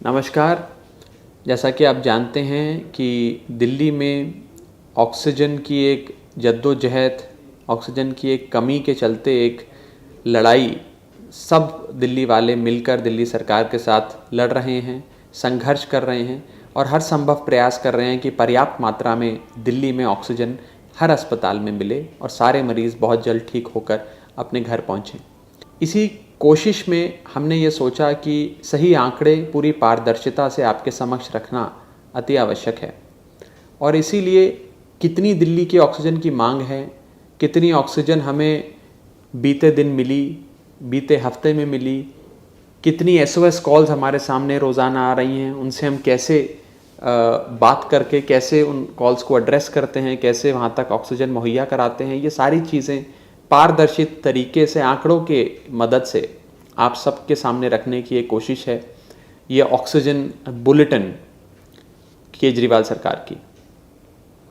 नमस्कार। जैसा कि आप जानते हैं कि दिल्ली में ऑक्सीजन की एक जद्दोजहद, ऑक्सीजन की एक कमी के चलते एक लड़ाई सब दिल्ली वाले मिलकर दिल्ली सरकार के साथ लड़ रहे हैं, संघर्ष कर रहे हैं और हर संभव प्रयास कर रहे हैं कि पर्याप्त मात्रा में दिल्ली में ऑक्सीजन हर अस्पताल में मिले और सारे मरीज़ बहुत जल्द ठीक होकर अपने घर पहुँचें। इसी कोशिश में हमने ये सोचा कि सही आंकड़े पूरी पारदर्शिता से आपके समक्ष रखना अति आवश्यक है और इसीलिए कितनी दिल्ली की ऑक्सीजन की मांग है, कितनी ऑक्सीजन हमें बीते दिन मिली, बीते हफ्ते में मिली, कितनी एसओएस कॉल्स हमारे सामने रोज़ाना आ रही हैं, उनसे हम कैसे बात करके कैसे उन कॉल्स को एड्रेस करते हैं, कैसे वहाँ तक ऑक्सीजन मुहैया कराते हैं, ये सारी चीज़ें पारदर्शित तरीके से आंकड़ों के मदद से आप सबके सामने रखने की एक कोशिश है। ये ऑक्सीजन बुलेटिन केजरीवाल सरकार की।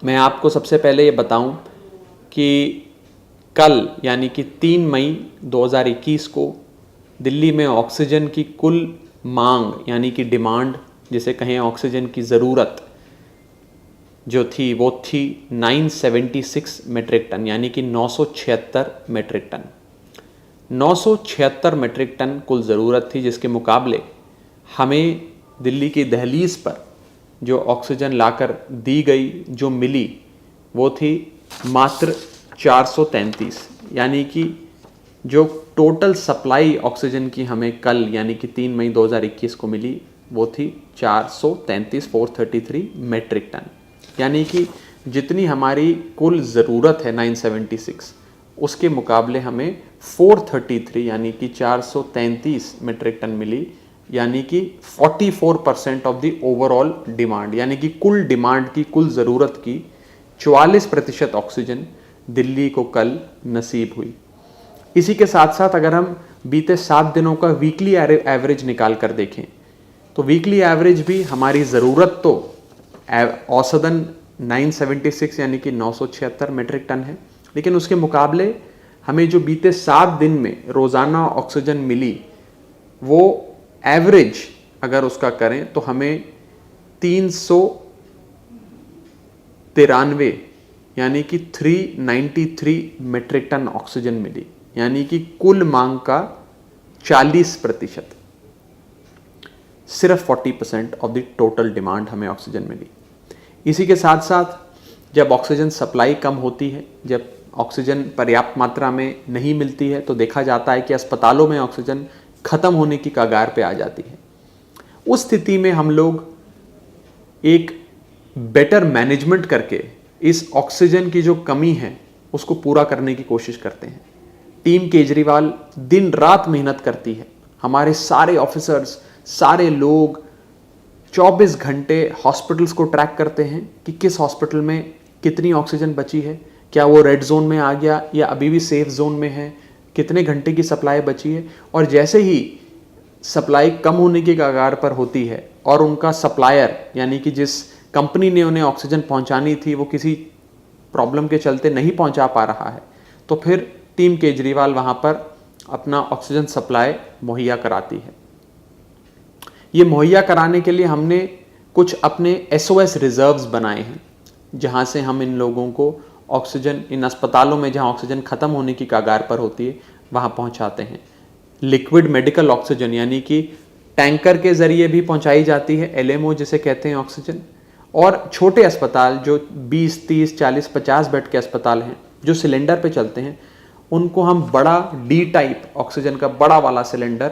मैं आपको सबसे पहले ये बताऊं कि कल यानी कि 3 मई 2021 को दिल्ली में ऑक्सीजन की कुल मांग यानी कि डिमांड, जिसे कहें ऑक्सीजन की ज़रूरत, जो थी वो थी 976 मेट्रिक टन यानी कि 976 मेट्रिक टन। 976 मेट्रिक टन कुल ज़रूरत थी, जिसके मुकाबले हमें दिल्ली की दहलीज़ पर जो ऑक्सीजन लाकर दी गई, जो मिली, वो थी मात्र 433, यानी कि जो टोटल सप्लाई ऑक्सीजन की हमें कल यानी कि 3 मई 2021 को मिली वो थी 433 मेट्रिक टन। यानी कि जितनी हमारी कुल ज़रूरत है 976, उसके मुकाबले हमें 433 यानी कि 433 मेट्रिक टन मिली, यानी कि 44% ऑफ द ओवरऑल डिमांड, यानी कि कुल डिमांड की, कुल ज़रूरत की 44% ऑक्सीजन दिल्ली को कल नसीब हुई। इसी के साथ साथ अगर हम बीते 7 दिनों का वीकली एवरेज निकाल कर देखें तो वीकली एवरेज भी हमारी ज़रूरत तो औसतन 976 यानी कि 976 मेट्रिक टन है, लेकिन उसके मुकाबले हमें जो बीते 7 दिन में रोज़ाना ऑक्सीजन मिली वो एवरेज अगर उसका करें तो हमें 393 यानी कि 393 मेट्रिक टन ऑक्सीजन मिली, यानी कि कुल मांग का 40%, सिर्फ 40% ऑफ द टोटल डिमांड हमें ऑक्सीजन मिली। इसी के साथ साथ जब ऑक्सीजन सप्लाई कम होती है, जब ऑक्सीजन पर्याप्त मात्रा में नहीं मिलती है, तो देखा जाता है कि अस्पतालों में ऑक्सीजन ख़त्म होने की कगार पे आ जाती है। उस स्थिति में हम लोग एक बेटर मैनेजमेंट करके इस ऑक्सीजन की जो कमी है उसको पूरा करने की कोशिश करते हैं। टीम केजरीवाल दिन रात मेहनत करती है। हमारे सारे ऑफिसर्स, सारे लोग 24 घंटे हॉस्पिटल्स को ट्रैक करते हैं कि किस हॉस्पिटल में कितनी ऑक्सीजन बची है, क्या वो रेड जोन में आ गया या अभी भी सेफ जोन में है, कितने घंटे की सप्लाई बची है। और जैसे ही सप्लाई कम होने की कगार पर होती है और उनका सप्लायर यानी कि जिस कंपनी ने उन्हें ऑक्सीजन पहुंचानी थी वो किसी प्रॉब्लम के चलते नहीं पहुंचा पा रहा है, तो फिर टीम केजरीवाल वहाँ पर अपना ऑक्सीजन सप्लाई मुहैया कराती है। ये मुहैया कराने के लिए हमने कुछ अपने एसओएस रिजर्व्स बनाए हैं, जहाँ से हम इन लोगों को ऑक्सीजन, इन अस्पतालों में जहाँ ऑक्सीजन ख़त्म होने की कगार पर होती है वहाँ पहुँचाते हैं। लिक्विड मेडिकल ऑक्सीजन यानी कि टैंकर के ज़रिए भी पहुँचाई जाती है, एलएमओ जिसे कहते हैं ऑक्सीजन। और छोटे अस्पताल जो 20, 30, 40, 50 बेड के अस्पताल हैं जो सिलेंडर पे चलते हैं, उनको हम बड़ा डी टाइप ऑक्सीजन का बड़ा वाला सिलेंडर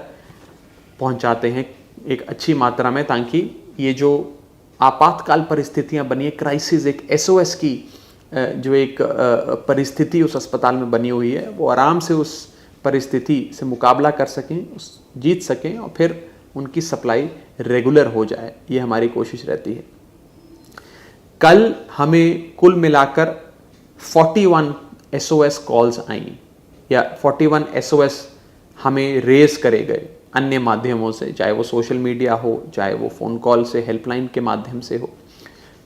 पहुंचाते हैं एक अच्छी मात्रा में, ताकि ये जो आपातकाल परिस्थितियां बनी है, क्राइसिस, एक एसओएस की जो एक परिस्थिति उस अस्पताल में बनी हुई है, वो आराम से उस परिस्थिति से मुकाबला कर सकें, जीत सकें और फिर उनकी सप्लाई रेगुलर हो जाए। ये हमारी कोशिश रहती है। कल हमें कुल मिलाकर 41 एसओएस कॉल्स आई या 41 एसओएस हमें रेज करे गए अन्य माध्यमों से, चाहे वो सोशल मीडिया हो, चाहे वो फ़ोन कॉल से, हेल्पलाइन के माध्यम से हो।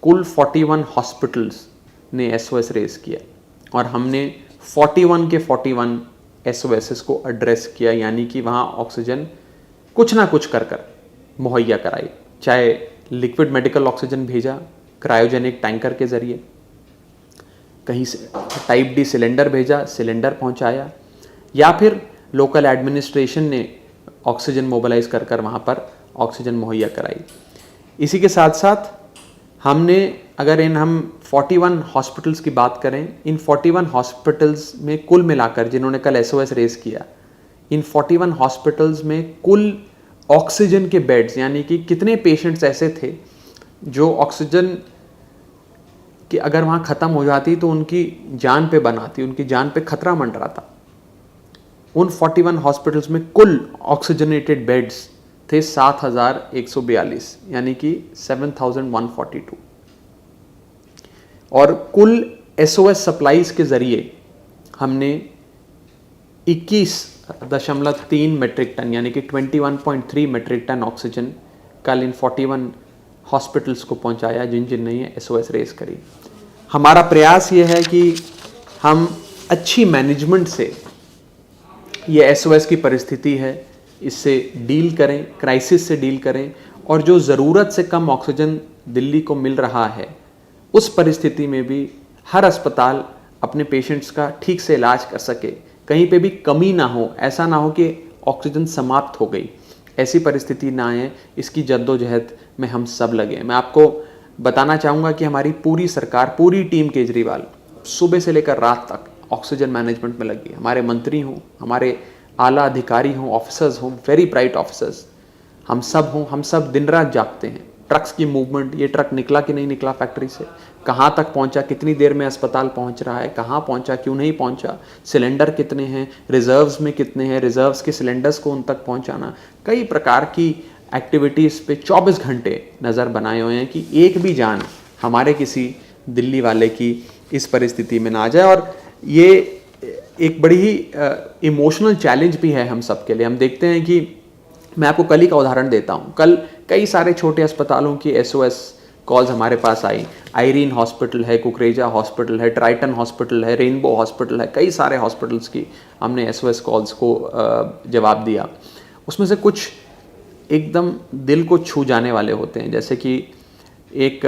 कुल 41 हॉस्पिटल्स ने एसओएस रेज किया और हमने 41 के 41 एसओएस को एड्रेस किया, यानी कि वहाँ ऑक्सीजन कुछ ना कुछ कर मुहैया कराई। चाहे लिक्विड मेडिकल ऑक्सीजन भेजा क्रायोजेनिक टैंकर के ज़रिए, कहीं से टाइप डी सिलेंडर भेजा, सिलेंडर पहुंचाया, या फिर लोकल एडमिनिस्ट्रेशन ने ऑक्सीजन मोबिलाइज कर कर वहाँ पर ऑक्सीजन मुहैया कराई। इसी के साथ साथ हमने, अगर हम 41 हॉस्पिटल्स की बात करें, इन 41 हॉस्पिटल्स में कुल मिलाकर, जिन्होंने कल SOS रेस किया, इन 41 हॉस्पिटल्स में कुल ऑक्सीजन के बेड्स, यानी कि कितने पेशेंट्स ऐसे थे जो ऑक्सीजन कि अगर वहाँ ख़त्म हो जाती तो उनकी जान पे बनाती, उनकी जान पे खतरा मंडराता। उन 41 हॉस्पिटल्स में कुल ऑक्सीजनेटेड बेड्स थे 7,142, यानी कि 7,142, और कुल SOS सप्लाईज के ज़रिए हमने 21.3 मेट्रिक टन, यानी कि 21.3 मेट्रिक टन ऑक्सीजन कल इन 41 हॉस्पिटल्स को पहुंचाया जिन ने SOS रेस करी। हमारा प्रयास ये है कि हम अच्छी मैनेजमेंट से ये SOS की परिस्थिति है इससे डील करें, क्राइसिस से डील करें, और जो ज़रूरत से कम ऑक्सीजन दिल्ली को मिल रहा है उस परिस्थिति में भी हर अस्पताल अपने पेशेंट्स का ठीक से इलाज कर सके, कहीं पे भी कमी ना हो, ऐसा ना हो कि ऑक्सीजन समाप्त हो गई, ऐसी परिस्थिति ना आए, इसकी जद्दोजहद में हम सब लगे। मैं आपको बताना चाहूँगा कि हमारी पूरी सरकार, पूरी टीम केजरीवाल सुबह से लेकर रात तक ऑक्सीजन मैनेजमेंट में लगी है। हमारे मंत्री हों, हमारे आला अधिकारी हों, ऑफिसर्स हों, वेरी ब्राइट ऑफिसर्स, हम सब दिन रात जागते हैं। ट्रक्स की मूवमेंट, ये ट्रक निकला कि नहीं निकला फैक्ट्री से, कहाँ तक पहुँचा, कितनी देर में अस्पताल पहुँच रहा है, कहाँ पहुँचा, क्यों नहीं पहुँचा, सिलेंडर कितने हैं, रिजर्व्स में कितने हैं, रिजर्व्स के सिलेंडर्स को उन तक पहुँचाना, कई प्रकार की एक्टिविटीज़ पे 24 घंटे नज़र बनाए हुए हैं कि एक भी जान हमारे किसी दिल्ली वाले की इस परिस्थिति में ना आ जाए। और ये एक बड़ी ही इमोशनल चैलेंज भी है हम सब के लिए। हम देखते हैं कि मैं आपको कल ही का उदाहरण देता हूँ, कल कई सारे छोटे अस्पतालों की SOS कॉल्स हमारे पास आई। आयरीन हॉस्पिटल है, कुकरेजा हॉस्पिटल है, ट्राइटन हॉस्पिटल है, रेनबो हॉस्पिटल है, कई सारे हॉस्पिटल्स की हमने SOS कॉल्स को जवाब दिया। उसमें से कुछ एकदम दिल को छू जाने वाले होते हैं, जैसे कि एक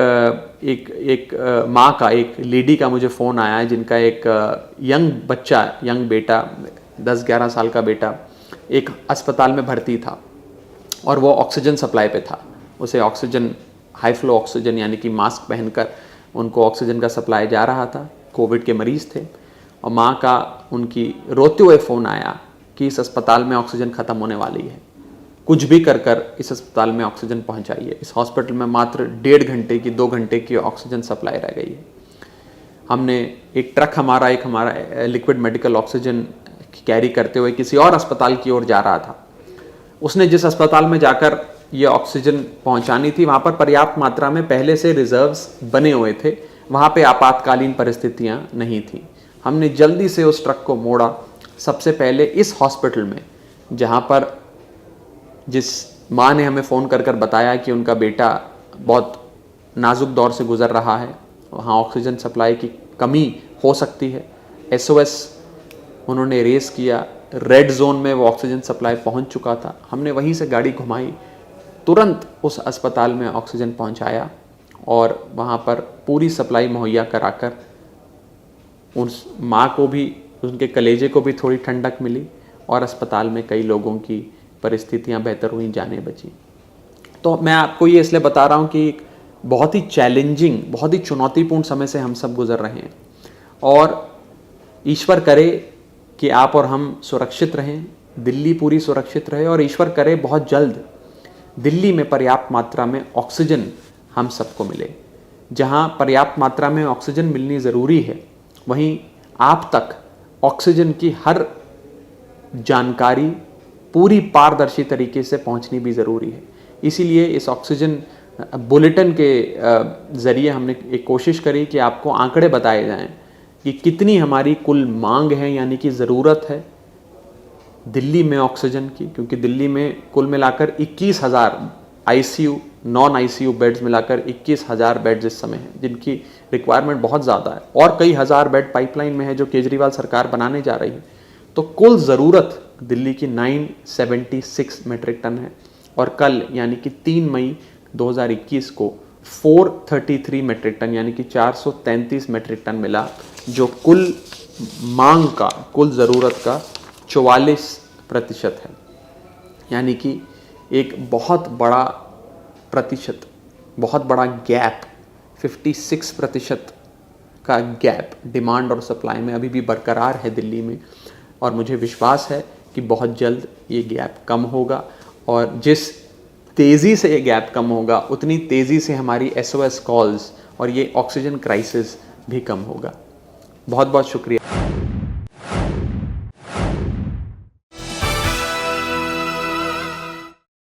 माँ का, एक लेडी का मुझे फ़ोन आया है जिनका एक यंग बेटा, 10-11 साल का बेटा एक अस्पताल में भर्ती था और वो ऑक्सीजन सप्लाई पे था। उसे ऑक्सीजन, हाई फ्लो ऑक्सीजन यानी कि मास्क पहनकर उनको ऑक्सीजन का सप्लाई जा रहा था। कोविड के मरीज़ थे और माँ का उनकी रोते हुए फ़ोन आया कि इस अस्पताल में ऑक्सीजन ख़त्म होने वाली है, कुछ भी कर इस अस्पताल में ऑक्सीजन पहुंचाइए। इस हॉस्पिटल में मात्र 1.5 घंटे की, 2 घंटे की ऑक्सीजन सप्लाई रह गई है। हमने एक ट्रक हमारा लिक्विड मेडिकल ऑक्सीजन कैरी करते हुए किसी और अस्पताल की ओर जा रहा था। उसने जिस अस्पताल में जाकर ये ऑक्सीजन पहुंचानी थी वहाँ पर पर्याप्त मात्रा में पहले से रिजर्व्स बने हुए थे, वहाँ पे आपातकालीन परिस्थितियाँ नहीं थी। हमने जल्दी से उस ट्रक को मोड़ा, सबसे पहले इस हॉस्पिटल में जहाँ पर जिस माँ ने हमें फ़ोन कर बताया कि उनका बेटा बहुत नाजुक दौर से गुज़र रहा है, वहाँ ऑक्सीजन सप्लाई की कमी हो सकती है। SOS उन्होंने रेस किया, रेड जोन में वो ऑक्सीजन सप्लाई पहुँच चुका था। हमने वहीं से गाड़ी घुमाई, तुरंत उस अस्पताल में ऑक्सीजन पहुँचाया और वहाँ पर पूरी सप्लाई मुहैया कराकर उस माँ को भी, उनके कलेजे को भी थोड़ी ठंडक मिली और अस्पताल में कई लोगों की परिस्थितियां बेहतर हुई, जानें बची। तो मैं आपको ये इसलिए बता रहा हूँ कि बहुत ही चैलेंजिंग, बहुत ही चुनौतीपूर्ण समय से हम सब गुजर रहे हैं और ईश्वर करे कि आप और हम सुरक्षित रहें, दिल्ली पूरी सुरक्षित रहे और ईश्वर करे बहुत जल्द दिल्ली में पर्याप्त मात्रा में ऑक्सीजन हम सबको मिले। जहाँ पर्याप्त मात्रा में ऑक्सीजन मिलनी ज़रूरी है, वहीं आप तक ऑक्सीजन की हर जानकारी पूरी पारदर्शी तरीके से पहुंचनी भी ज़रूरी है। इसीलिए इस ऑक्सीजन बुलेटिन के ज़रिए हमने एक कोशिश करी कि आपको आंकड़े बताए जाएं कि कितनी हमारी कुल मांग है, यानी कि ज़रूरत है दिल्ली में ऑक्सीजन की, क्योंकि दिल्ली में कुल मिलाकर 21,000 ICU, नॉन ICU बेड्स मिलाकर 21,000 बेड्स इस समय हैं, जिनकी रिक्वायरमेंट बहुत ज़्यादा है और कई हज़ार बेड पाइपलाइन में है जो केजरीवाल सरकार बनाने जा रही है। तो कुल ज़रूरत दिल्ली की 976 मेट्रिक टन है और कल यानी कि 3 मई 2021 को 433 मेट्रिक टन यानी कि 433 मेट्रिक टन मिला, जो कुल मांग का, कुल ज़रूरत का 44% है। यानी कि एक बहुत बड़ा प्रतिशत, बहुत बड़ा गैप, 56% का गैप डिमांड और सप्लाई में अभी भी बरकरार है दिल्ली में। और मुझे विश्वास है कि बहुत जल्द ये गैप कम होगा, और जिस तेज़ी से ये गैप कम होगा उतनी तेज़ी से हमारी SOS कॉल्स और ये ऑक्सीजन क्राइसिस भी कम होगा। बहुत बहुत शुक्रिया।